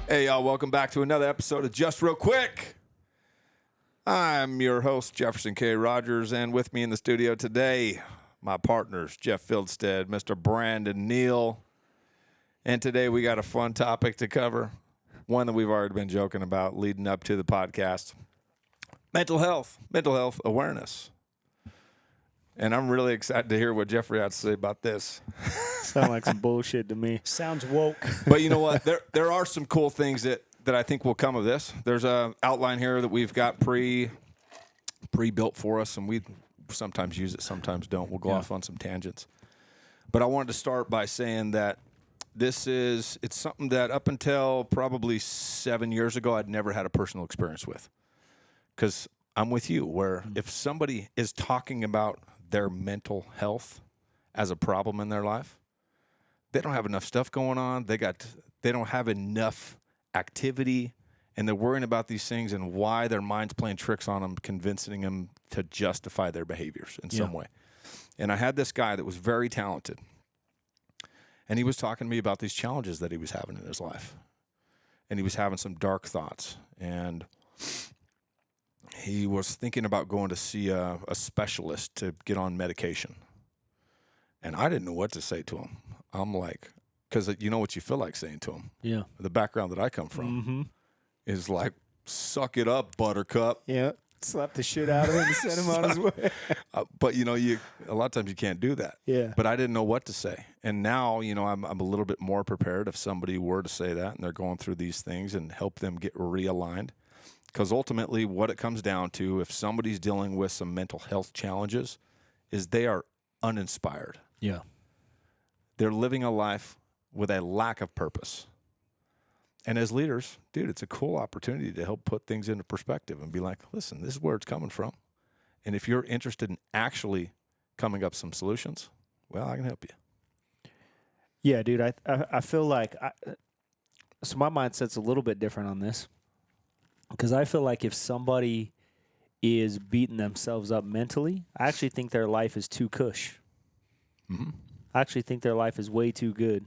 Hey, y'all, welcome back to another episode of Just Real Quick. I'm your host, Jefferson K. Rogers, and with me in the studio today, my partners, Jeff Fieldstad, Mr. Brandon Neal. And today we got a fun topic to cover, one that we've already been joking about leading up to the podcast. Mental health awareness. And I'm really excited to hear what Jeffrey had to say about this. Sound like some bullshit to me. Sounds woke. But you know what? There are some cool things that I think will come of this. There's a outline here that we've got pre-built for us, and we sometimes use it, sometimes don't. We'll go off on some tangents. But I wanted to start by saying that it's something that up until probably 7 years ago, I'd never had a personal experience with. Because I'm with you, where if somebody is talking about their mental health as a problem in their life, they don't have enough stuff going on. They don't have enough activity, and they're worrying about these things and why their mind's playing tricks on them, convincing them to justify their behaviors in some way. And I had this guy that was very talented, and he was talking to me about these challenges that he was having in his life, and he was having some dark thoughts, and he was thinking about going to see a specialist to get on medication. And I didn't know what to say to him. I'm like, because you know what you feel like saying to him. Yeah. The background that I come from is like, suck it up, buttercup. Yeah. Slap the shit out of him and send him on his way. But, you know, a lot of times you can't do that. Yeah. But I didn't know what to say. And now, you know, I'm a little bit more prepared if somebody were to say that and they're going through these things and help them get realigned. Because ultimately what it comes down to, if somebody's dealing with some mental health challenges, is they are uninspired. Yeah. They're living a life with a lack of purpose. And as leaders, dude, it's a cool opportunity to help put things into perspective and be like, listen, this is where it's coming from. And if you're interested in actually coming up some solutions, well, I can help you. Yeah, dude, I feel like, so my mindset's a little bit different on this. Because I feel like if somebody is beating themselves up mentally, I actually think their life is too cush. Mm-hmm. I actually think their life is way too good,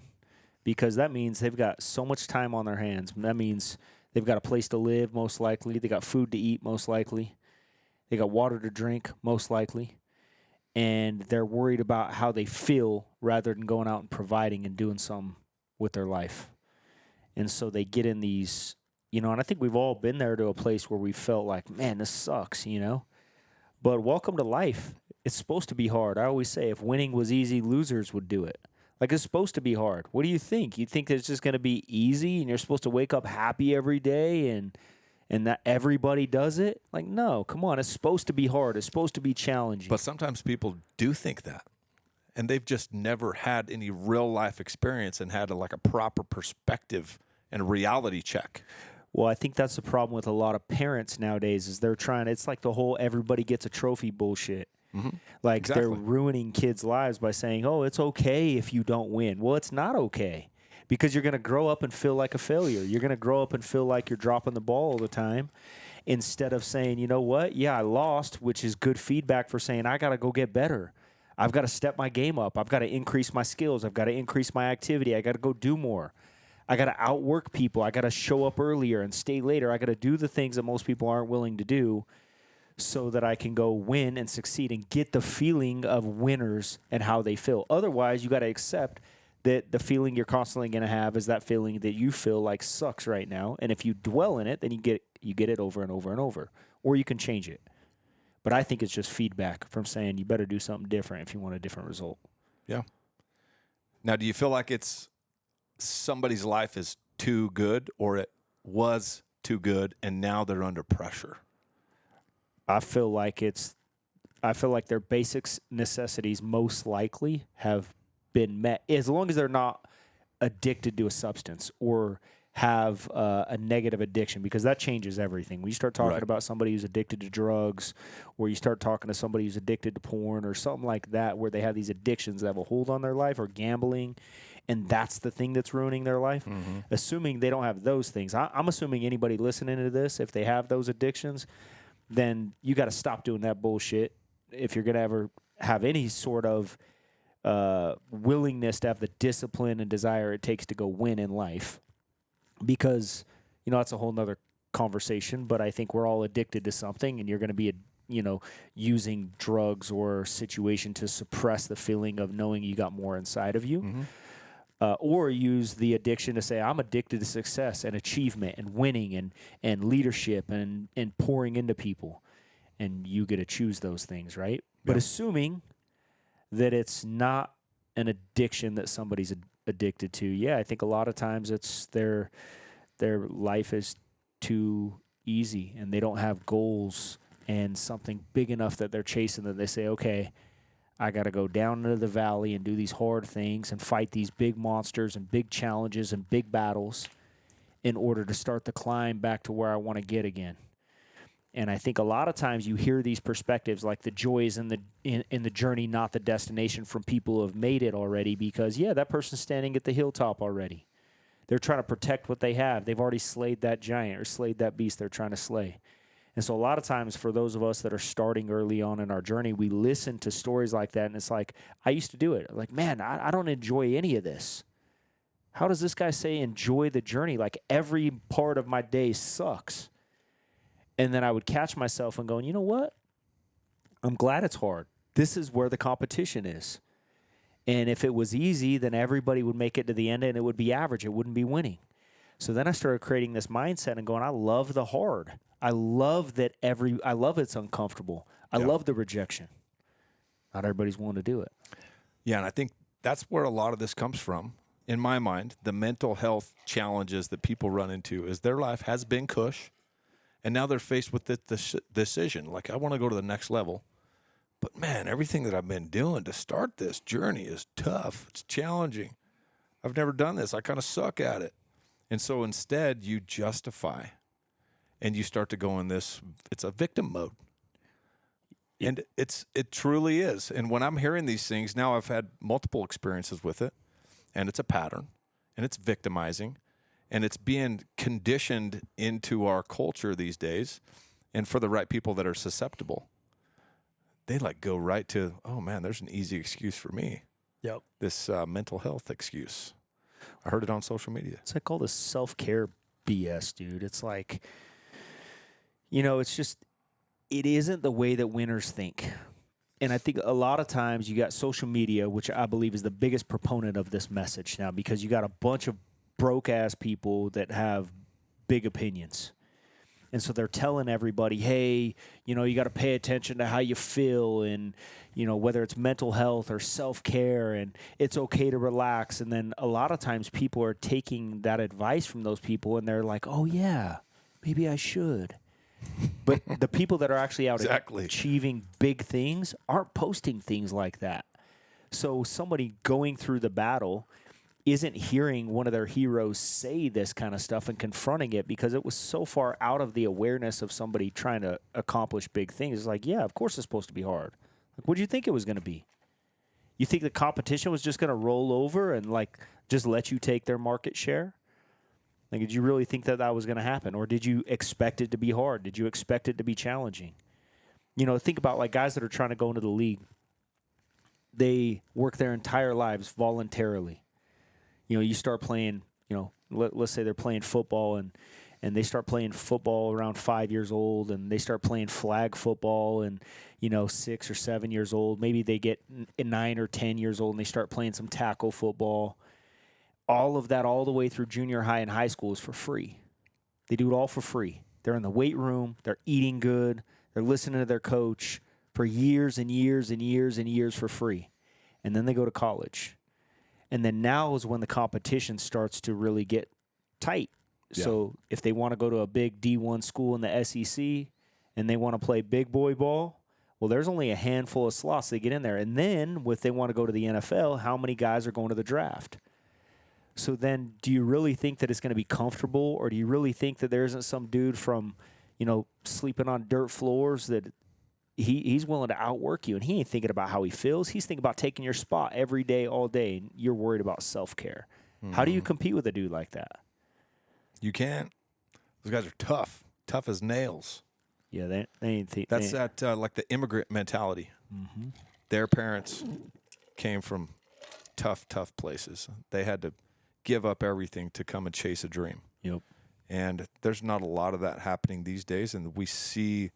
because that means they've got so much time on their hands. That means they've got a place to live, most likely. They got food to eat, most likely. They got water to drink, most likely. And they're worried about how they feel rather than going out and providing and doing something with their life. And so they get in these, you know, and I think we've all been there to a place where we felt like, man, this sucks, you know. But welcome to life. It's supposed to be hard. I always say if winning was easy, losers would do it. Like, it's supposed to be hard. What do you think? You think it's just going to be easy and you're supposed to wake up happy every day and that everybody does it? Like, no, come on. It's supposed to be hard. It's supposed to be challenging. But sometimes people do think that. And they've just never had any real life experience and had a proper perspective and reality check. Well, I think that's the problem with a lot of parents nowadays is they're trying, it's like the whole everybody gets a trophy bullshit. Mm-hmm. Like, exactly. They're ruining kids' lives by saying, oh, it's okay if you don't win. Well, it's not okay, because you're going to grow up and feel like a failure. You're going to grow up and feel like you're dropping the ball all the time, instead of saying, you know what? Yeah, I lost, which is good feedback for saying, I got to go get better. I've got to step my game up. I've got to increase my skills. I've got to increase my activity. I got to go do more. I got to outwork people. I got to show up earlier and stay later. I got to do the things that most people aren't willing to do so that I can go win and succeed and get the feeling of winners and how they feel. Otherwise, you got to accept that the feeling you're constantly going to have is that feeling that you feel like sucks right now. And if you dwell in it, then you get it over and over and over. Or you can change it. But I think it's just feedback from saying you better do something different if you want a different result. Yeah. Now, do you feel like it's somebody's life is too good, or it was too good and now they're under pressure? I feel like their basic necessities most likely have been met, as long as they're not addicted to a substance or have a negative addiction, because that changes everything. When you start talking about somebody who's addicted to drugs, or you start talking to somebody who's addicted to porn or something like that, where they have these addictions that have a hold on their life, or gambling, and that's the thing that's ruining their life, assuming they don't have those things. I'm assuming anybody listening to this, if they have those addictions, then you got to stop doing that bullshit if you're going to ever have any sort of willingness to have the discipline and desire it takes to go win in life. Because that's a whole nother conversation, but I think we're all addicted to something, and you're going to be, using drugs or situation to suppress the feeling of knowing you got more inside of you. Mm-hmm. Or use the addiction to say, I'm addicted to success and achievement and winning and leadership and pouring into people. And you get to choose those things, right? But assuming that it's not an addiction that somebody's addicted to, yeah, I think a lot of times it's their life is too easy and they don't have goals and something big enough that they're chasing that they say, okay, I got to go down into the valley and do these hard things and fight these big monsters and big challenges and big battles in order to start the climb back to where I want to get again. And I think a lot of times you hear these perspectives like the joy is in the journey, not the destination, from people who have made it already, because, yeah, that person's standing at the hilltop already. They're trying to protect what they have. They've already slayed that giant or slayed that beast they're trying to slay. And so a lot of times for those of us that are starting early on in our journey, we listen to stories like that, and it's like, I used to do it. Like, man, I don't enjoy any of this. How does this guy say enjoy the journey? Like, every part of my day sucks. And then I would catch myself and going, you know what? I'm glad it's hard. This is where the competition is. And if it was easy, then everybody would make it to the end, and it would be average. It wouldn't be winning. So then I started creating this mindset and going, I love the hard. I love that I love it's uncomfortable. I love the rejection. Not everybody's willing to do it. Yeah, and I think that's where a lot of this comes from. In my mind, the mental health challenges that people run into is their life has been cush, and now they're faced with this decision. Like, I want to go to the next level. But, man, everything that I've been doing to start this journey is tough. It's challenging. I've never done this. I kind of suck at it. And so instead, you justify, and you start to go in this, it's a victim mode. And it truly is. And when I'm hearing these things, now I've had multiple experiences with it, and it's a pattern, and it's victimizing, and it's being conditioned into our culture these days. And for the right people that are susceptible, they go right to, oh, man, there's an easy excuse for me. Yep. This mental health excuse. I heard it on social media. It's like all this self-care BS, dude. It's like, it's just, it isn't the way that winners think. And I think a lot of times you got social media, which I believe is the biggest proponent of this message now, because you got a bunch of broke-ass people that have big opinions. And so they're telling everybody, hey, you got to pay attention to how you feel, and, whether it's mental health or self-care, and it's okay to relax. And then a lot of times people are taking that advice from those people, and they're like, oh, yeah, maybe I should. But the people that are actually out achieving big things aren't posting things like that. So somebody going through the battle isn't hearing one of their heroes say this kind of stuff and confronting it, because it was so far out of the awareness of somebody trying to accomplish big things. It's like, yeah, of course it's supposed to be hard. Like, what do you think it was going to be? You think the competition was just going to roll over and just let you take their market share? Like, did you really think that was going to happen? Or did you expect it to be hard? Did you expect it to be challenging? Think about guys that are trying to go into the league. They work their entire lives voluntarily. You start playing, let's say they're playing football, and they start playing football around 5 years old, and they start playing flag football and, 6 or 7 years old. Maybe they get 9 or 10 years old and they start playing some tackle football. All of that all the way through junior high and high school is for free. They do it all for free. They're in the weight room. They're eating good. They're listening to their coach for years and years and years and years for free. And then they go to college. And then now is when the competition starts to really get tight. Yeah. So if they want to go to a big D1 school in the SEC and they want to play big boy ball, well, there's only a handful of slots they get in there. And then if they want to go to the NFL, how many guys are going to the draft? So then do you really think that it's going to be comfortable, or do you really think that there isn't some dude from, sleeping on dirt floors that he's willing to outwork you, and he ain't thinking about how he feels. He's thinking about taking your spot every day, all day, and you're worried about self-care. Mm-hmm. How do you compete with a dude like that? You can't. Those guys are tough as nails. Yeah, they ain't. That's the immigrant mentality. Mm-hmm. Their parents came from tough places. They had to give up everything to come and chase a dream. Yep. And there's not a lot of that happening these days. And we see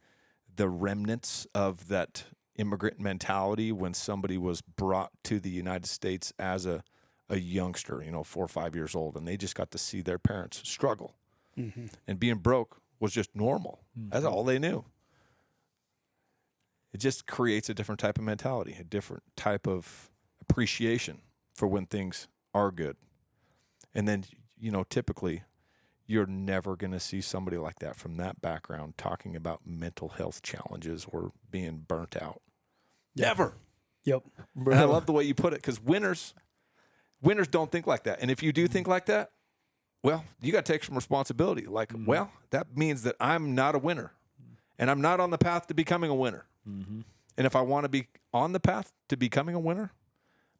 the remnants of that immigrant mentality when somebody was brought to the United States as a youngster, 4 or 5 years old, and they just got to see their parents struggle. Mm-hmm. And being broke was just normal. Mm-hmm. That's all they knew. It just creates a different type of mentality, a different type of appreciation for when things are good. And then, typically you're never going to see somebody like that from that background talking about mental health challenges or being burnt out. Yeah. Never. Yep. And I love the way you put it, because winners don't think like that. And if you do think like that, well, you got to take some responsibility. Like, well, that means that I'm not a winner, and I'm not on the path to becoming a winner. Mm-hmm. And if I want to be on the path to becoming a winner,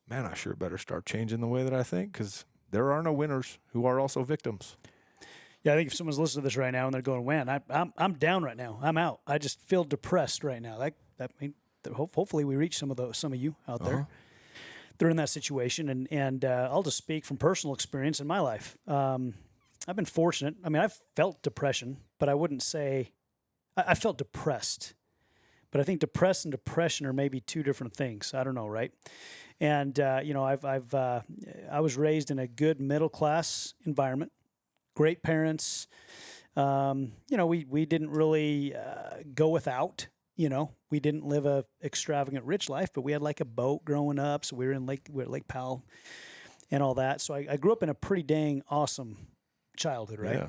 man, I sure better start changing the way that I think, because there are no winners who are also victims. Yeah, I think if someone's listening to this right now and they're going, "Man, I'm down right now. I'm out. I just feel depressed right now." Hopefully we reach some of you out there. They're in that situation, and I'll just speak from personal experience in my life. I've been fortunate. I mean, I've felt depression, but I wouldn't say I felt depressed. But I think depressed and depression are maybe two different things. I don't know, right? And I was raised in a good middle class environment, great parents. We didn't really go without. We didn't live a extravagant rich life, but we had like a boat growing up. So we were at Lake Powell and all that. So I grew up in a pretty dang awesome childhood, right? Yeah.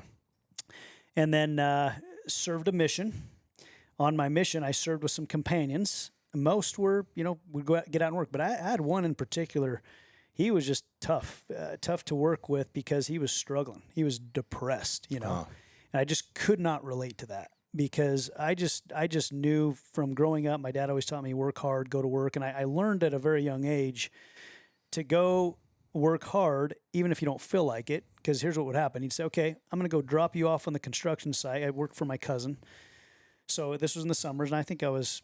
And then served a mission. On my mission, I served with some companions. Most were, would go out, get out and work. But I had one in particular. He was just tough to work with because he was struggling. He was depressed, And I just could not relate to that. Because I just knew from growing up, my dad always taught me work hard, go to work. And I learned at a very young age to go work hard, even if you don't feel like it. Because here's what would happen. He'd say, okay, I'm going to go drop you off on the construction site. I worked for my cousin. So this was in the summers, and I think I was,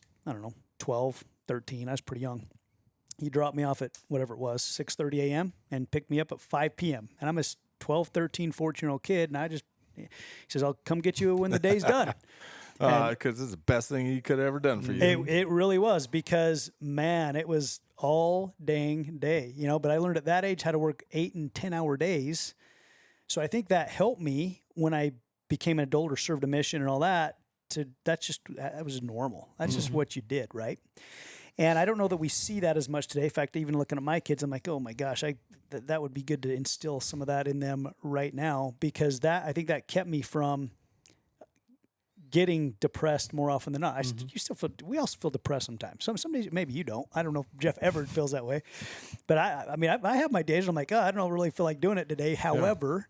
12, 13. I was pretty young. He dropped me off at whatever it was, 6:30 a.m. and picked me up at 5 p.m. And I'm a 12, 13, 14-year-old kid, and he says, I'll come get you when the day's done. Because it's the best thing he could have ever done for you. It really was, because, man, it was all dang day, But I learned at that age how to work 8 and 10-hour days. So I think that helped me when I became an adult or served a mission and all that. That was normal. That's just what you did, right? And I don't know that we see that as much today. In fact, even looking at my kids, I'm like, oh my gosh, that would be good to instill some of that in them right now, because I think that kept me from getting depressed more often than not. We also feel depressed sometimes. Some days maybe you don't. I don't know if Jeff ever feels that way, but I have my days. I'm like, I don't really feel like doing it today. However,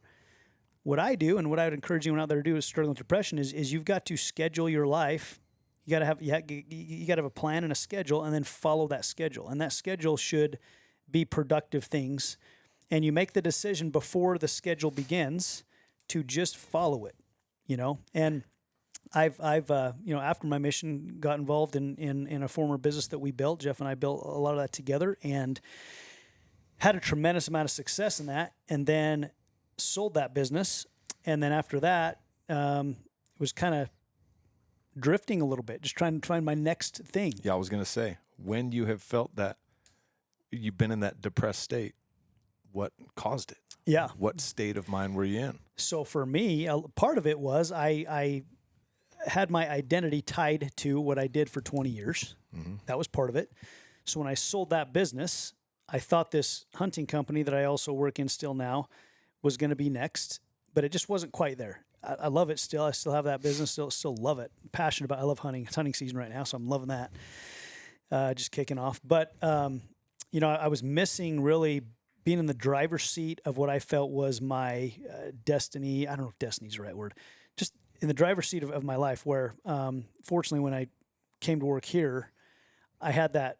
what I do, and what I would encourage anyone out there to do is struggling with depression, is you've got to schedule your life. You got to have a plan and a schedule, and then follow that schedule. And that schedule should be productive things. And you make the decision before the schedule begins to just follow it, And I've after my mission, got involved in a former business that we built. Jeff and I built a lot of that together, and had a tremendous amount of success in that. And then sold that business, and then after that, was kind of drifting a little bit, just trying to find my next thing. Yeah, I was going to say, when you have felt that you've been in that depressed state, what caused it? Yeah. What state of mind were you in? So for me, part of it was I had my identity tied to what I did for 20 years. Mm-hmm. That was part of it. So when I sold that business, I thought this hunting company that I also work in still now was going to be next, but it just wasn't quite there. I love it still. I still have that business. Still love it. Passionate about it. I love hunting. It's hunting season right now, so I'm loving that. Just kicking off. But, I was missing really being in the driver's seat of what I felt was my destiny. I don't know if destiny is the right word. Just in the driver's seat of my life, where fortunately when I came to work here, I had that.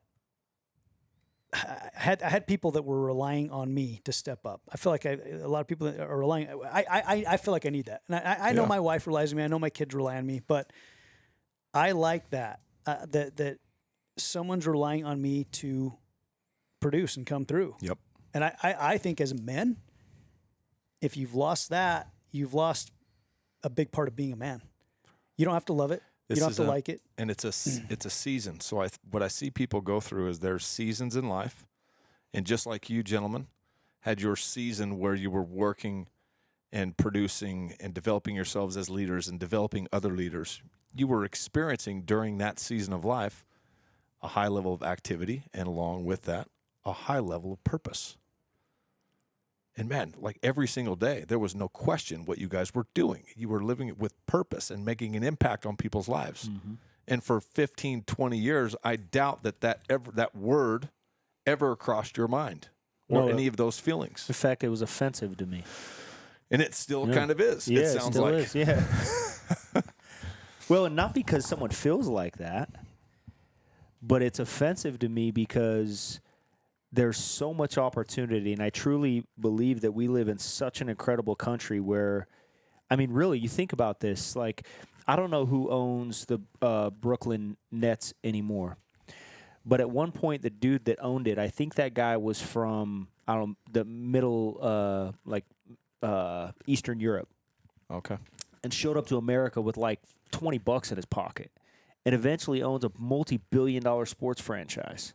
I had people that were relying on me to step up. I feel like a lot of people are relying. I feel like I need that, and I know my wife relies on me. I know my kids rely on me, but I like that that someone's relying on me to produce and come through. Yep. And I think as men, if you've lost that, you've lost a big part of being a man. You don't have to love it. You don't have to like it. And it's a season. So what I see people go through is there's seasons in life. And just like you gentlemen had your season where you were working and producing and developing yourselves as leaders and developing other leaders, you were experiencing during that season of life a high level of activity, and along with that, a high level of purpose. And man, like every single day, there was no question what you guys were doing. You were living it with purpose and making an impact on people's lives. Mm-hmm. And for 15, 20 years, I doubt that word ever crossed your mind or any of those feelings. In fact, it was offensive to me. And it still kind of is. Yeah, it sounds like. Is, yeah. Well, and not because someone feels like that, but it's offensive to me because there's so much opportunity, and I truly believe that we live in such an incredible country where, I mean, really, you think about this, like, I don't know who owns the Brooklyn Nets anymore, but at one point, the dude that owned it, I think that guy was from, the middle, Eastern Europe. Okay. And showed up to America with like $20 in his pocket and eventually owns a multi-billion-dollar sports franchise.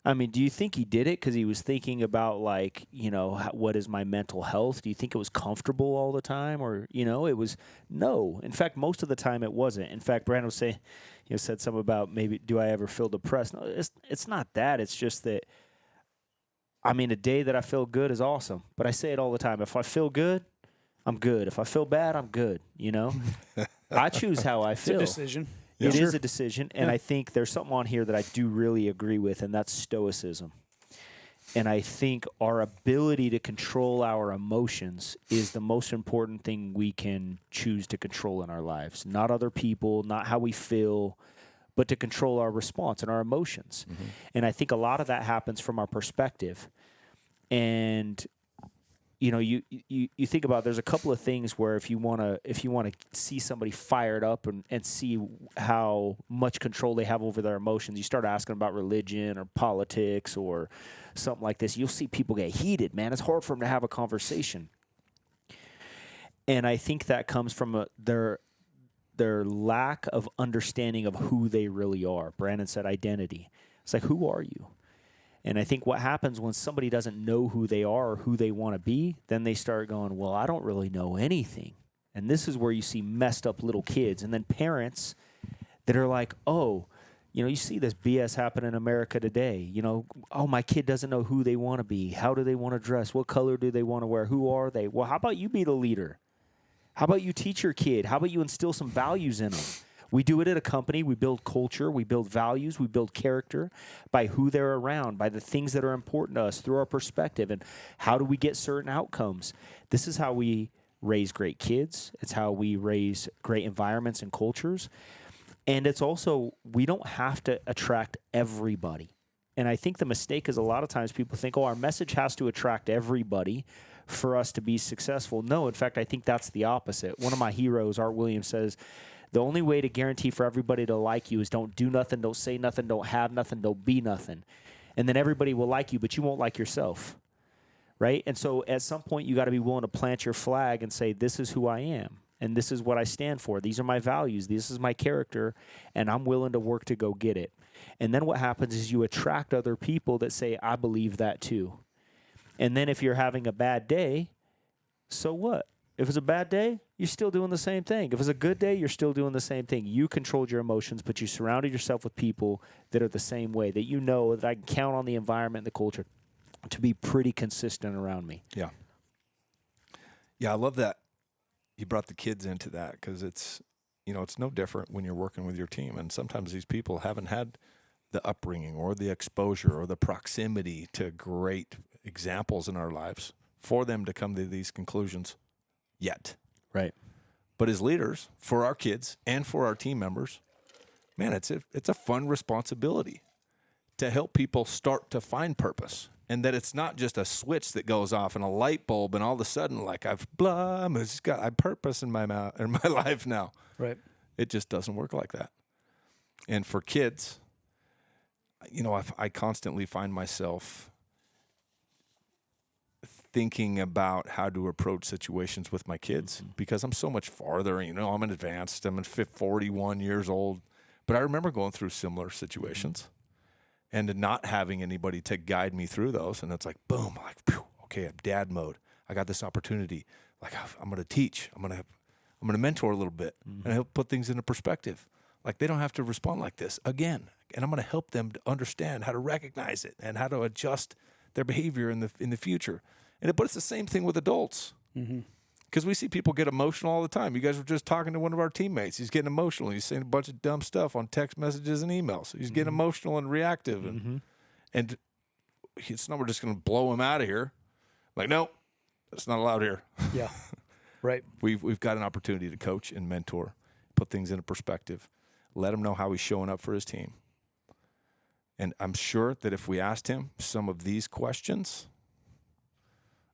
I mean, do you think he did it because he was thinking about, like, what is my mental health? Do you think it was comfortable all the time? Or, it was no. In fact, most of the time it wasn't. In fact, Brandon was saying, said something about maybe, do I ever feel depressed? No, it's not that. It's just that, I mean, a day that I feel good is awesome. But I say it all the time. If I feel good, I'm good. If I feel bad, I'm good, I choose how I feel. It's a decision. It is a decision, and I think there's something on here that I do really agree with, and that's stoicism. And I think our ability to control our emotions is the most important thing we can choose to control in our lives. Not other people, not how we feel, but to control our response and our emotions. Mm-hmm. And I think a lot of that happens from our perspective. And you think about, there's a couple of things where if you want to see somebody fired up and see how much control they have over their emotions, you start asking about religion or politics or something like this. You'll see people get heated, man. It's hard for them to have a conversation. And I think that comes from their lack of understanding of who they really are. Brandon said identity. It's like, who are you? And I think what happens when somebody doesn't know who they are or who they want to be, then they start going, well, I don't really know anything. And this is where you see messed up little kids. And then parents that are like, oh, you see this BS happen in America today. Oh, my kid doesn't know who they want to be. How do they want to dress? What color do they want to wear? Who are they? Well, how about you be the leader? How about you teach your kid? How about you instill some values in them? We do it at a company. We build culture. We build values. We build character by who they're around, by the things that are important to us through our perspective, and how do we get certain outcomes. This is how we raise great kids. It's how we raise great environments and cultures. And it's also, we don't have to attract everybody. And I think the mistake is a lot of times people think, oh, our message has to attract everybody for us to be successful. No, in fact, I think that's the opposite. One of my heroes, Art Williams, says, the only way to guarantee for everybody to like you is don't do nothing, don't say nothing, don't have nothing, don't be nothing. And then everybody will like you, but you won't like yourself, right? And so at some point, you got to be willing to plant your flag and say, this is who I am, and this is what I stand for. These are my values. This is my character, and I'm willing to work to go get it. And then what happens is you attract other people that say, I believe that too. And then if you're having a bad day, so what? If it's a bad day, you're still doing the same thing. If it's a good day, you're still doing the same thing. You controlled your emotions, but you surrounded yourself with people that are the same way, that that I can count on the environment and the culture to be pretty consistent around me. Yeah. Yeah, I love that you brought the kids into that, because it's no different when you're working with your team. And sometimes these people haven't had the upbringing or the exposure or the proximity to great examples in our lives for them to come to these conclusions yet. Right. But as leaders, for our kids and for our team members, man, it's a fun responsibility to help people start to find purpose. And that it's not just a switch that goes off and a light bulb and all of a sudden, like, I have purpose in my life now. Right. It just doesn't work like that. And for kids, I constantly find myself thinking about how to approach situations with my kids because I'm so much farther. I'm advanced. I'm 41 years old. But I remember going through similar situations and not having anybody to guide me through those. And it's like, boom, like, phew, okay, I'm dad mode. I got this opportunity. Like, I'm going to teach. I'm going to mentor a little bit and help put things into perspective. Like, they don't have to respond like this again. And I'm going to help them to understand how to recognize it and how to adjust their behavior in the future. But it's the same thing with adults. Because we see people get emotional all the time. You guys were just talking to one of our teammates. He's getting emotional. He's saying a bunch of dumb stuff on text messages and emails. He's getting emotional and reactive. And it's not, we're just going to blow him out of here. Like, no, that's not allowed here. Yeah, right. We've got an opportunity to coach and mentor, put things into perspective, let him know how he's showing up for his team. And I'm sure that if we asked him some of these questions,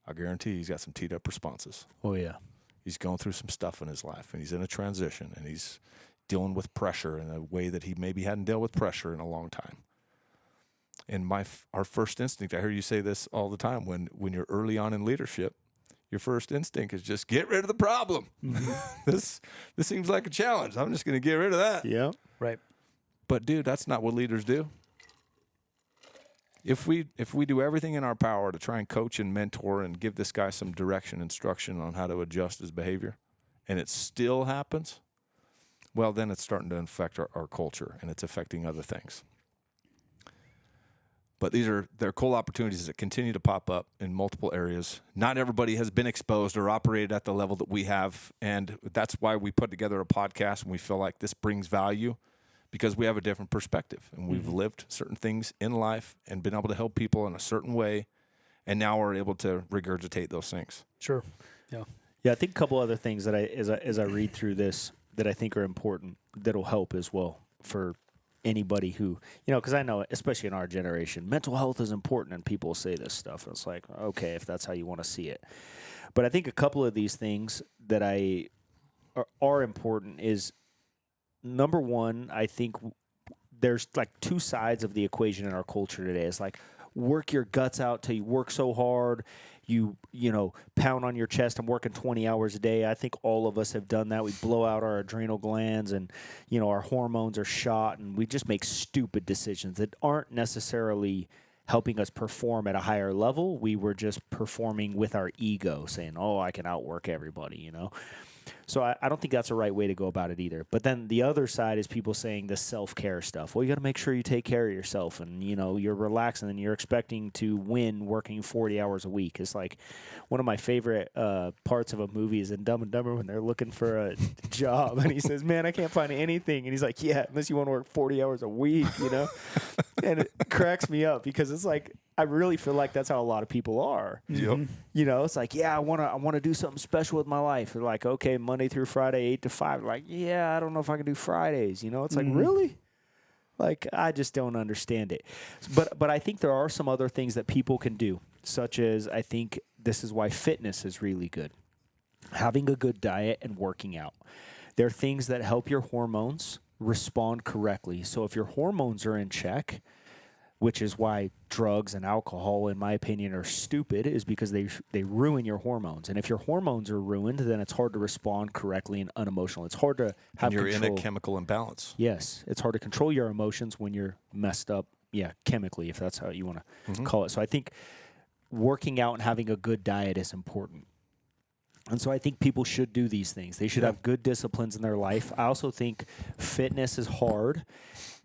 I guarantee he's got some teed up responses. Oh, yeah. He's going through some stuff in his life, and he's in a transition, and he's dealing with pressure in a way that he maybe hadn't dealt with pressure in a long time. And our first instinct, I hear you say this all the time, when you're early on in leadership, your first instinct is just get rid of the problem. This seems like a challenge. I'm just going to get rid of that. Yeah. Right. But, dude, that's not what leaders do. If we do everything in our power to try and coach and mentor and give this guy some direction, instruction on how to adjust his behavior, and it still happens, well, then it's starting to affect our culture, and it's affecting other things. But they're cool opportunities that continue to pop up in multiple areas. Not everybody has been exposed or operated at the level that we have, and that's why we put together a podcast, and we feel like this brings value because we have a different perspective, and we've lived certain things in life and been able to help people in a certain way, and now we're able to regurgitate those things. Sure. Yeah. Yeah, I think a couple other things that as I read through this that I think are important that'll help as well for anybody who, because I know, especially in our generation, mental health is important, and people say this stuff, and it's like, okay, if that's how you want to see it. But I think a couple of these things that are important is, number one, I think there's like two sides of the equation in our culture today. It's like, work your guts out till you work so hard, you pound on your chest. I'm working 20 hours a day. I think all of us have done that. We blow out our adrenal glands, and our hormones are shot, and we just make stupid decisions that aren't necessarily helping us perform at a higher level. We were just performing with our ego, saying, oh, I can outwork everybody, So I don't think that's the right way to go about it either. But then the other side is people saying the self-care stuff. Well, you got to make sure you take care of yourself, and you're relaxing, and you're expecting to win working 40 hours a week. It's like one of my favorite parts of a movie is in Dumb and Dumber when they're looking for a job, and he says, "Man, I can't find anything," and he's like, "Yeah, unless you want to work 40 hours a week," And it cracks me up because it's like, I really feel like that's how a lot of people are. Yep. It's like, yeah, I want to do something special with my life. They're like, okay, Monday through Friday, 8 to 5. Like, yeah, I don't know if I can do Fridays. It's like, really? Like, I just don't understand it. But I think there are some other things that people can do, such as, I think this is why fitness is really good. Having a good diet and working out. There are things that help your hormones respond correctly. So if your hormones are in check, which is why drugs and alcohol, in my opinion, are stupid, is because they ruin your hormones. And if your hormones are ruined, then it's hard to respond correctly and unemotional. It's hard to have control. control. In a chemical imbalance. Yes. It's hard to control your emotions when you're messed up, chemically, if that's how you want to call it. So I think working out and having a good diet is important. And so I think people should do these things. They should have good disciplines in their life. I also think fitness is hard,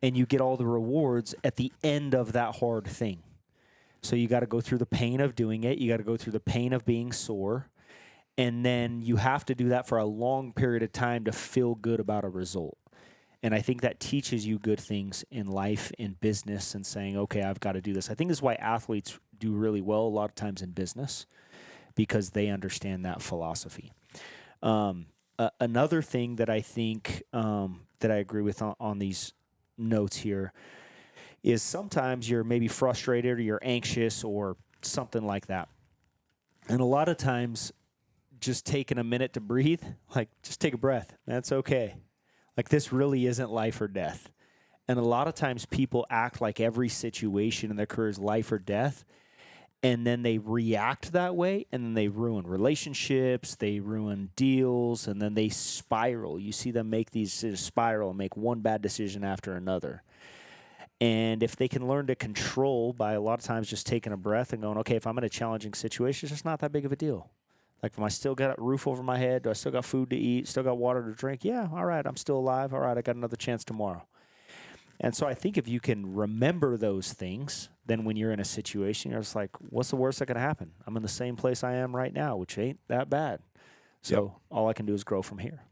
and you get all the rewards at the end of that hard thing. So you got to go through the pain of doing it. You got to go through the pain of being sore. And then you have to do that for a long period of time to feel good about a result. And I think that teaches you good things in life, in business, and saying, okay, I've got to do this. I think this is why athletes do really well a lot of times in business, because they understand that philosophy. Another thing that I think that I agree with on these notes here is sometimes you're maybe frustrated or you're anxious or something like that. And a lot of times just taking a minute to breathe, like just take a breath. That's okay. Like this really isn't life or death. And a lot of times people act like every situation in their career is life or death. and then they react that way, and then they ruin relationships, they ruin deals, and then they spiral. You see them make these spiral, make one bad decision after another. And if they can learn to control by a lot of times just taking a breath and going, okay, if I'm in a challenging situation, it's just not that big of a deal. Like, if I still got a roof over my head, do I still got food to eat, still got water to drink? Yeah, all right, I'm still alive. All right, I got another chance tomorrow. And so I think if you can remember those things, then when you're in a situation, you're just like, what's the worst that can happen? I'm in the same place I am right now, which ain't that bad. So all I can do is grow from here.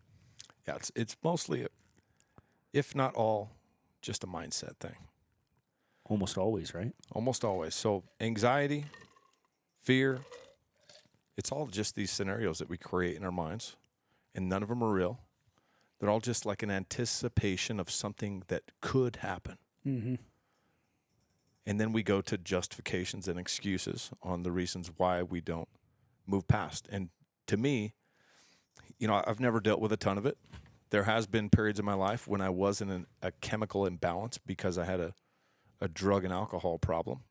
Yeah, it's mostly, if not all, just a mindset thing. Almost always, right? Almost always. So anxiety, fear, it's all just these scenarios that we create in our minds, and none of them are real. They're all just like an anticipation of something that could happen. Mm-hmm. And then we go to justifications and excuses on the reasons why we don't move past. And to me, you know, I've never dealt with a ton of it. There has been periods in my life when I was in a chemical imbalance because I had a drug and alcohol problem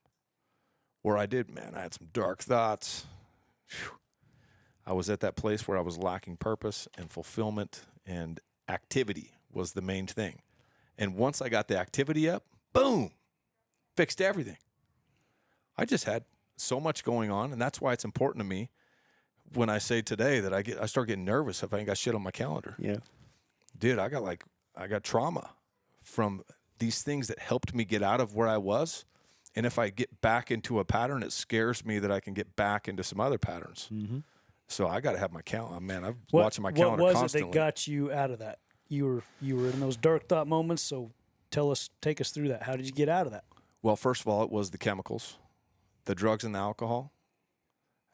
where I had some dark thoughts. Whew. I was at that place where I was lacking purpose and fulfillment, and activity was the main thing. And once I got the activity up, boom, fixed everything. I just had so much going on, and that's why it's important to me when I say today that I start getting nervous if I ain't got shit on my calendar. Yeah. Dude, I got trauma from these things that helped me get out of where I was. And if I get back into a pattern, it scares me that I can get back into some other patterns. Mm-hmm. So I got to have my calendar. Man, I'm watching my calendar constantly. What was constantly. it that got you out of that? You were in those dark thought moments. So take us through that. How did you get out of that? Well, first of all, it was the chemicals, the drugs and the alcohol.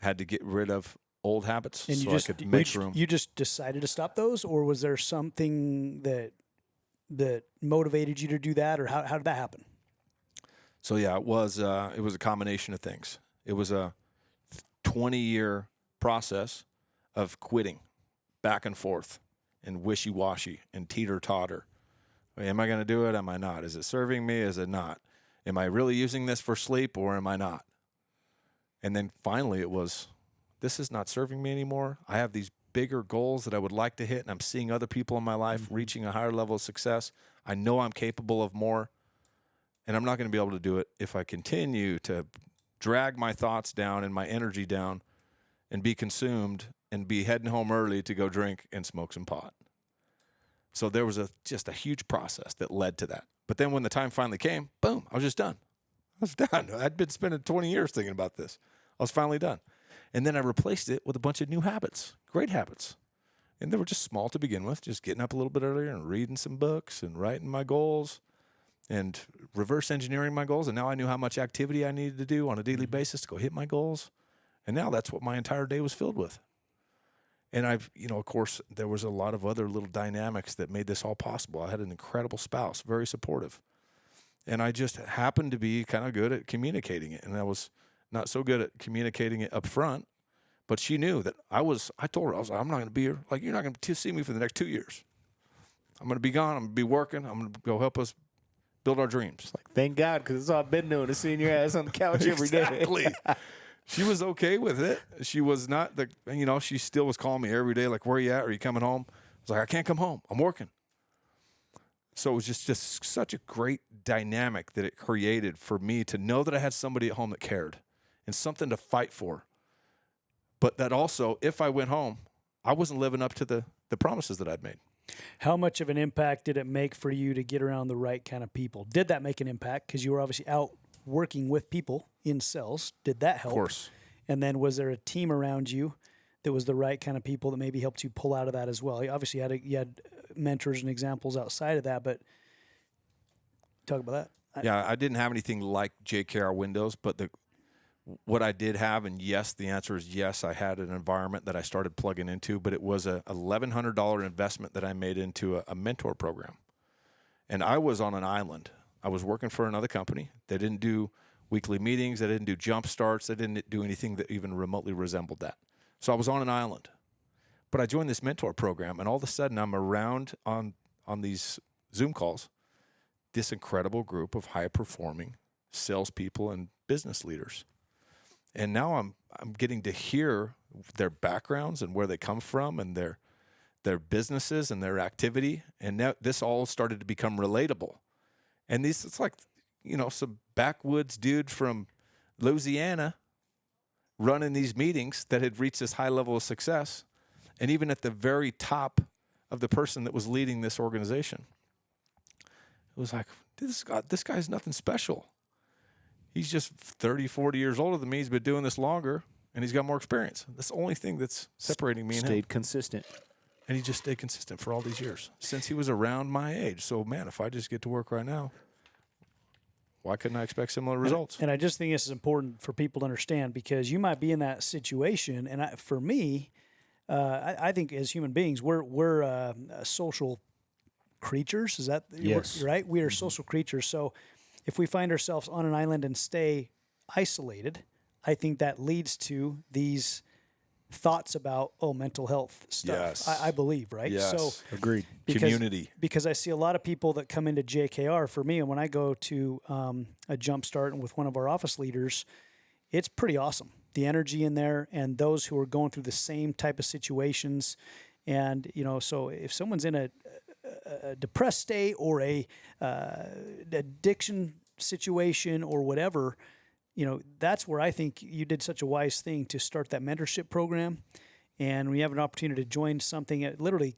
I had to get rid of old habits And I could make room. You just decided to stop those, or was there something that motivated you to do that, or how did that happen? So yeah, it was a combination of things. It was a 20-year process of quitting, back and forth, and wishy-washy and teeter-totter. Am I going to do it? Am I not? Is it serving me? Is it not? Am I really using this for sleep, or am I not? And then finally it was, this is not serving me anymore. I have these bigger goals that I would like to hit, and I'm seeing other people in my life reaching a higher level of success. I know I'm capable of more, and I'm not going to be able to do it if I continue to drag my thoughts down and my energy down and be consumed and be heading home early to go drink and smoke some pot. So there was just a huge process that led to that. But then when the time finally came, boom, I was just done. I was done. I'd been spending 20 years thinking about this. I was finally done. And then I replaced it with a bunch of new habits, great habits. And they were just small to begin with, just getting up a little bit earlier and reading some books and writing my goals and reverse engineering my goals. And now I knew how much activity I needed to do on a daily basis to go hit my goals. And now that's what my entire day was filled with. And of course, there was a lot of other little dynamics that made this all possible. I had an incredible spouse, very supportive. And I just happened to be kind of good at communicating it. And I was not so good at communicating it up front, but she knew that I told her, I was like, I'm not going to be here. Like, you're not going to see me for the next 2 years. I'm going to be gone. I'm going to be working. I'm going to go help us build our dreams. Like, thank God, because that's all I've been doing is seeing your ass on the couch every day. Exactly. She was okay with it. She was not she still was calling me every day, like, where are you at? Are you coming home? I was like, I can't come home. I'm working. So it was just such a great dynamic that it created for me to know that I had somebody at home that cared and something to fight for. But that also, if I went home, I wasn't living up to the promises that I'd made. How much of an impact did it make for you to get around the right kind of people? Did that make an impact? Because you were obviously out working with people in sales. Did that help? Of course. And then was there a team around you that was the right kind of people that maybe helped you pull out of that as well? You obviously had mentors and examples outside of that, but talk about that. Yeah, I didn't have anything like JKR Windows, but what I did have, and yes, the answer is yes, I had an environment that I started plugging into, but it was a $1,100 investment that I made into a mentor program. And I was on an island. I was working for another company. They didn't do weekly meetings. They didn't do jump starts. They didn't do anything that even remotely resembled that. So I was on an island. But I joined this mentor program, and all of a sudden I'm around on these Zoom calls, this incredible group of high-performing salespeople and business leaders. And now I'm getting to hear their backgrounds and where they come from and their businesses and their activity. And now this all started to become relatable. And it's like, some backwoods dude from Louisiana running these meetings that had reached this high level of success. And even at the very top of the person that was leading this organization, it was like, this guy's nothing special. He's just 30, 40 years older than me. He's been doing this longer, and he's got more experience. That's the only thing that's separating me and him. Stayed consistent. And he just stayed consistent for all these years since he was around my age. So, man, if I just get to work right now, why couldn't I expect similar results? And I just think this is important for people to understand, because you might be in that situation. And for me, I think as human beings, we're social creatures. Is that yes. right? We are social creatures. So if we find ourselves on an island and stay isolated, I think that leads to these thoughts about mental health stuff. Yes. I believe, right? Yes. So Agreed. Community. Because I see a lot of people that come into JKR for me, and when I go to a jump start and with one of our office leaders, it's pretty awesome. The energy in there, and those who are going through the same type of situations. And so if someone's in a depressed state or a addiction situation or whatever, that's where I think you did such a wise thing to start that mentorship program. And when you have an opportunity to join something that literally,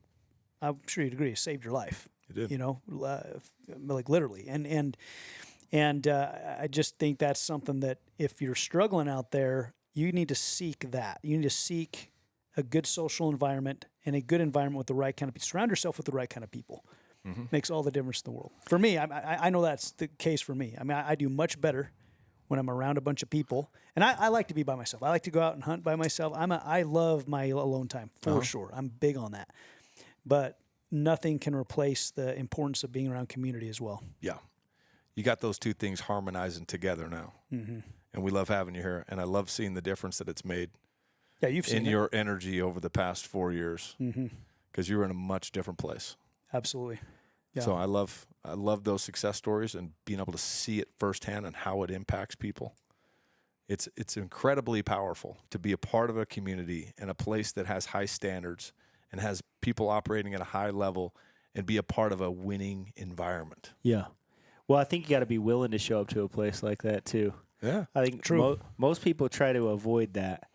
I'm sure you'd agree, saved your life. It did. Like literally. And I just think that's something that if you're struggling out there, you need to seek that. You need to seek a good social environment and a good environment with the right kind of people. Surround yourself with the right kind of people. Mm-hmm. Makes all the difference in the world. For me, I know that's the case for me. I mean, I do much better when I'm around a bunch of people. And I like to be by myself. I like to go out and hunt by myself. I love my alone time, for sure. I'm big on that. But nothing can replace the importance of being around community as well. Yeah. You got those two things harmonizing together now. Mm-hmm. And we love having you here. And I love seeing the difference that it's made you've seen your energy over the past 4 years. Because you're in a much different place. Absolutely. Yeah. So I love those success stories and being able to see it firsthand and how it impacts people. It's incredibly powerful to be a part of a community and a place that has high standards and has people operating at a high level and be a part of a winning environment. Yeah. Well, I think you got to be willing to show up to a place like that too. Yeah. I think most people try to avoid that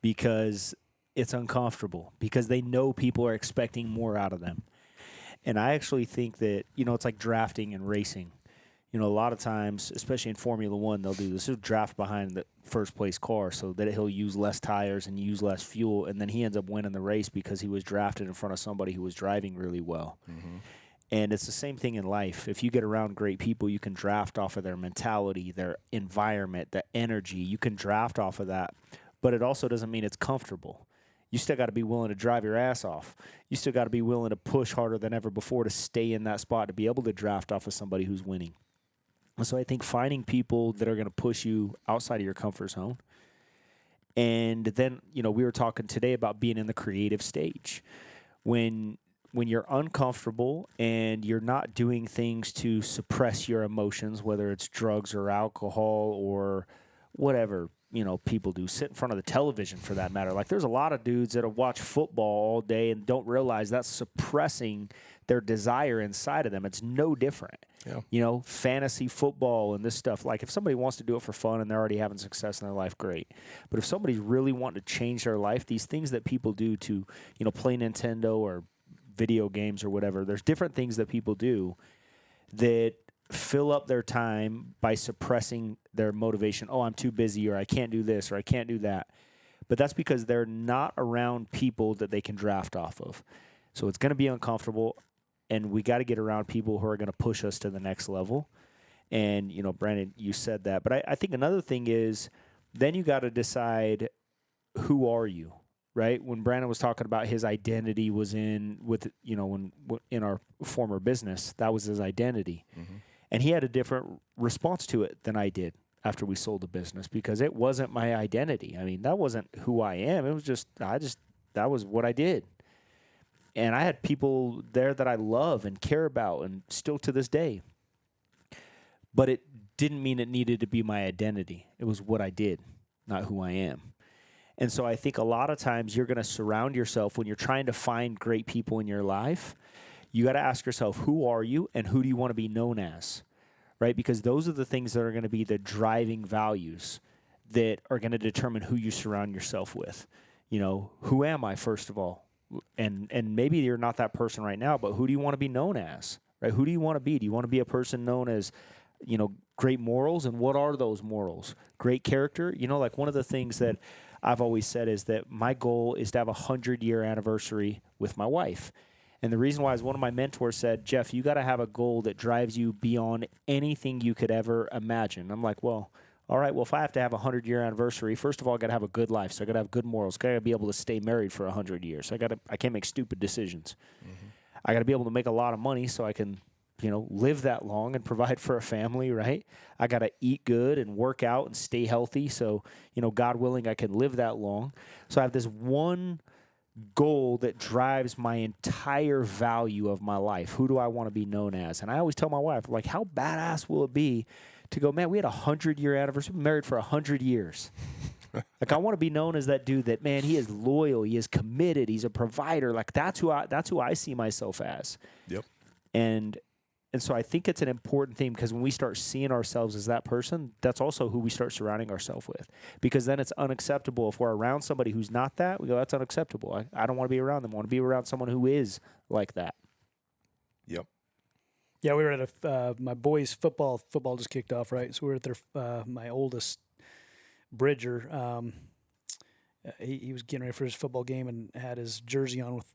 because it's uncomfortable, because they know people are expecting more out of them. And I actually think that, it's like drafting and racing. A lot of times, especially in Formula One, they'll do this. He'll draft behind the first place car so that he'll use less tires and use less fuel, and then he ends up winning the race because he was drafted in front of somebody who was driving really well. Mm-hmm. And it's the same thing in life. If you get around great people, you can draft off of their mentality, their environment, the energy. You can draft off of that, but it also doesn't mean it's comfortable. You still got to be willing to drive your ass off. You still got to be willing to push harder than ever before to stay in that spot, to be able to draft off of somebody who's winning. And so I think finding people that are going to push you outside of your comfort zone. And then, we were talking today about being in the creative stage. When you're uncomfortable and you're not doing things to suppress your emotions, whether it's drugs or alcohol or whatever, people do, sit in front of the television for that matter. Like, there's a lot of dudes that watch football all day and don't realize that's suppressing their desire inside of them. It's no different. Yeah. Fantasy football and this stuff. Like, if somebody wants to do it for fun and they're already having success in their life, great. But if somebody's really wanting to change their life, these things that people do to, play Nintendo or video games or whatever, there's different things that people do that fill up their time by suppressing their motivation. Oh, I'm too busy, or I can't do this, or I can't do that. But that's because they're not around people that they can draft off of. So it's going to be uncomfortable, and we got to get around people who are going to push us to the next level. And, Brandon, you said that. But I think another thing is then you got to decide, who are you, right? When Brandon was talking about his identity was in our former business, that was his identity. Mm-hmm. And he had a different response to it than I did after we sold the business, because it wasn't my identity. I mean, that wasn't who I am. It was that was what I did. And I had people there that I love and care about, and still to this day. But it didn't mean it needed to be my identity. It was what I did. not who I am. And so I think a lot of times you're going to surround yourself when you're trying to find great people in your life. You got to ask yourself, who are you and who do you want to be known as? Right? Because those are the things that are going to be the driving values that are going to determine who you surround yourself with. You know, who am I, first of all? And maybe you're not that person right now, but who do you want to be known as? Right? Who do you want to be? Do you want to be a person known as, you know, great morals? And what are those morals? Great character? You know, like one of the things that I've always said is that my goal is to have a 100-year anniversary with my wife. And the reason why is one of my mentors said, Jeff, you got to have a goal that drives you beyond anything you could ever imagine. I'm like, well, all right, well, if I have to have a 100-year anniversary, first of all, I got to have a good life. So I got to have good morals. I got to be able to stay married for 100 years. So I can't make stupid decisions. Mm-hmm. I got to be able to make a lot of money so I can, you know, live that long and provide for a family, right? I got to eat good and work out and stay healthy. So, you know, God willing, I can live that long. So I have this one goal that drives my entire value of my life. Who do I want to be known as? And I always tell my wife, like, how badass will it be to go, man, we had a 100-year anniversary. We've been married for 100 years. Like, I want to be known as that dude that, man, he is loyal, he is committed, he's a provider. Like, that's who I see myself as. Yep. And so I think it's an important thing, because when we start seeing ourselves as that person, that's also who we start surrounding ourselves with. Because then it's unacceptable if we're around somebody who's not that. We go, that's unacceptable. I don't want to be around them. I want to be around someone who is like that. Yep. Yeah, we were at my boys' football just kicked off, right? So we were at their my oldest, Bridger. He was getting ready for his football game and had his jersey on with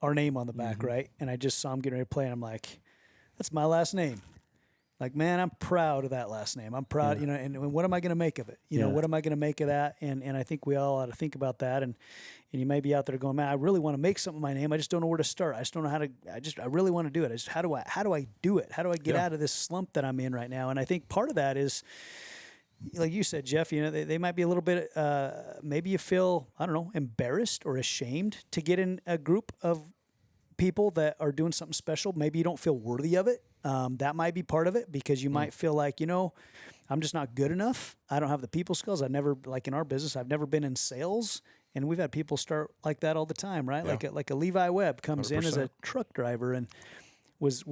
our name on the back, right? And I just saw him getting ready to play, and I'm like, that's my last name. Like, man, I'm proud of that last name. I'm proud, you know, and what am I going to make of it? You know, what am I going to make of that? And I think we all ought to think about that. And you may be out there going, man, I really want to make something of my name. I just don't know where to start. I just don't know how to, I really want to do it. How do I do it? How do I get out of this slump that I'm in right now? And I think part of that is, like you said, Jeff, you know, they might be a little bit, maybe you feel, I don't know, embarrassed or ashamed to get in a group of people that are doing something special. Maybe you don't feel worthy of it. That might be part of it, because you might feel like, you know, I'm just not good enough. I don't have the people skills. I've never, like in our business, I've never been in sales, and we've had people start like that all the time, right? Yeah. Like a Levi Webb comes 100%. In as a truck driver and was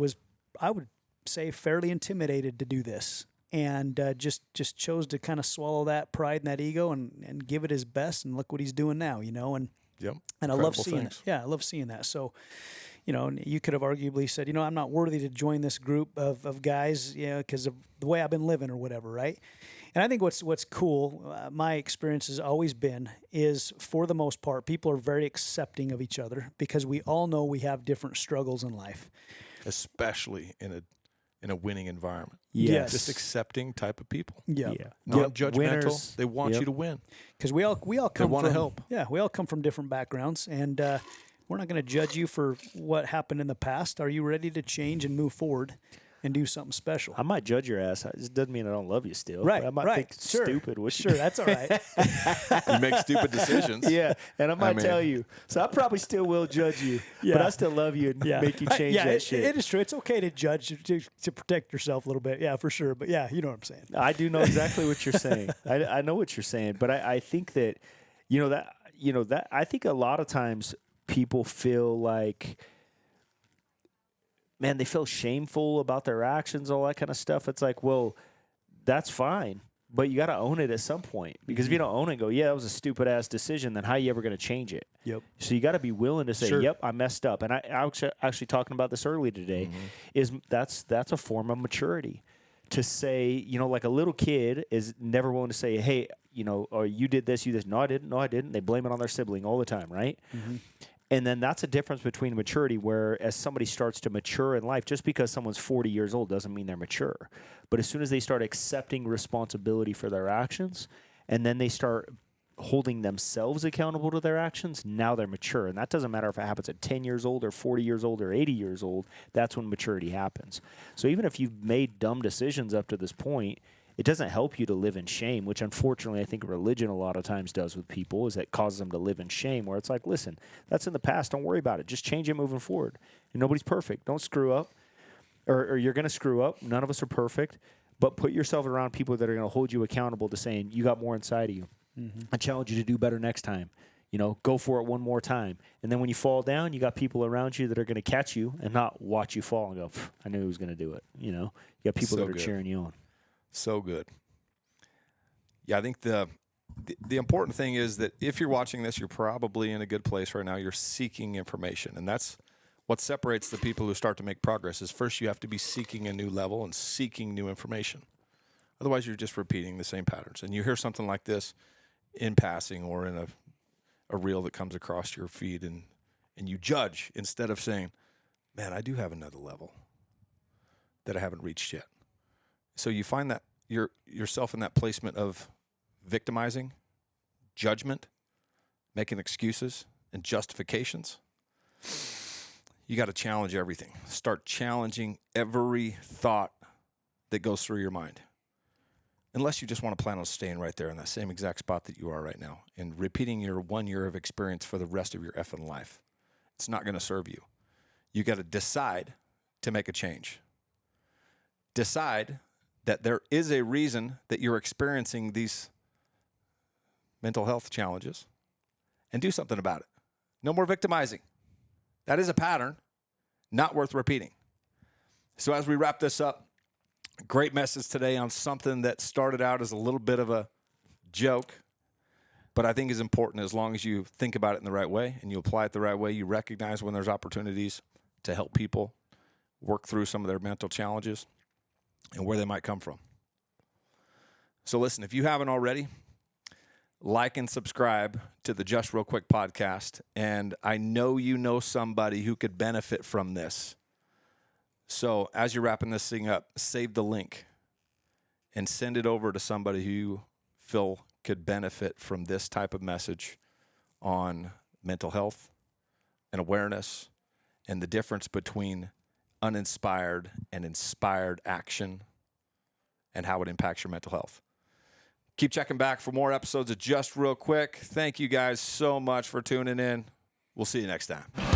I would say fairly intimidated to do this, and just chose to kind of swallow that pride and that ego and give it his best, and look what he's doing now, you know, and I love seeing it. Yeah, I love seeing that. So, you know, you could have arguably said, you know, I'm not worthy to join this group of guys, you know, because of the way I've been living or whatever, right? And I think what's cool, my experience has always been, is for the most part, people are very accepting of each other, because we all know we have different struggles in life. Especially in a winning environment. Yes. Just accepting type of people. Yeah. Non-judgmental. Winners. They want you to win. Because we all come want to from help. Yeah, we all come from different backgrounds, and we're not going to judge you for what happened in the past. Are you ready to change and move forward and do something special? I might judge your ass. It doesn't mean I don't love you still. Right, I might right. think stupid. Sure, that's all right. You make stupid decisions. Yeah, and I might tell you. So I probably still will judge you, but I still love you and make you change that shit. It is true. It's okay to judge, to protect yourself a little bit. Yeah, for sure. But yeah, you know what I'm saying. I do know exactly what you're saying. I know what you're saying, but I think that, that I think a lot of times people feel like, man, they feel shameful about their actions, all that kind of stuff. It's like, well, that's fine, but you got to own it at some point, because if you don't own it and go, yeah, that was a stupid ass decision, then how are you ever going to change it? Yep. So you got to be willing to say, yep, I messed up. And I was actually talking about this earlier today, is that's a form of maturity. To say, you know, like a little kid is never willing to say, hey, you know, or you did this, you did this. No, I didn't. They blame it on their sibling all the time, right? Mm-hmm. And then that's a difference between maturity, where as somebody starts to mature in life, just because someone's 40 years old doesn't mean they're mature. But as soon as they start accepting responsibility for their actions, and then they start holding themselves accountable to their actions, now they're mature. And that doesn't matter if it happens at 10 years old or 40 years old or 80 years old. That's when maturity happens. So even if you've made dumb decisions up to this point, it doesn't help you to live in shame, which unfortunately I think religion a lot of times does with people, is that causes them to live in shame, where it's like, listen, that's in the past. Don't worry about it. Just change it moving forward. And nobody's perfect. Don't screw up, or you're going to screw up. None of us are perfect. but put yourself around people that are going to hold you accountable to saying you got more inside of you. I challenge you to do better next time. Go for it one more time. And then when you fall down, you got people around you that are going to catch you and not watch you fall and go, I knew he was going to do it. You got people that are cheering you on. So good. Yeah, I think the important thing is that if you're watching this, you're probably in a good place right now. You're seeking information. And that's what separates the people who start to make progress is first you have to be seeking a new level and seeking new information. Otherwise, you're just repeating the same patterns. And you hear something like this in passing or in a reel that comes across your feed, and you judge instead of saying, man, I do have another level that I haven't reached yet. So you find that yourself in that placement of victimizing, judgment, making excuses and justifications. You got to challenge everything. Start challenging every thought that goes through your mind. Unless you just want to plan on staying right there in that same exact spot that you are right now and repeating your 1 year of experience for the rest of your effing life. It's not going to serve you. You got to decide to make a change. Decide that there is a reason that you're experiencing these mental health challenges and do something about it. No more victimizing. That is a pattern not worth repeating. So as we wrap this up, great message today on something that started out as a little bit of a joke, but I think is important as long as you think about it in the right way and you apply it the right way. You recognize when there's opportunities to help people work through some of their mental challenges and where they might come from. So listen, if you haven't already, like and subscribe to the Just Real Quick podcast. And I know you know somebody who could benefit from this. So as you're wrapping this thing up, save the link and send it over to somebody who you feel could benefit from this type of message on mental health and awareness and the difference between uninspired and inspired action and how it impacts your mental health. Keep checking back for more episodes of Just Real Quick. Thank you guys so much for tuning in. We'll see you next time.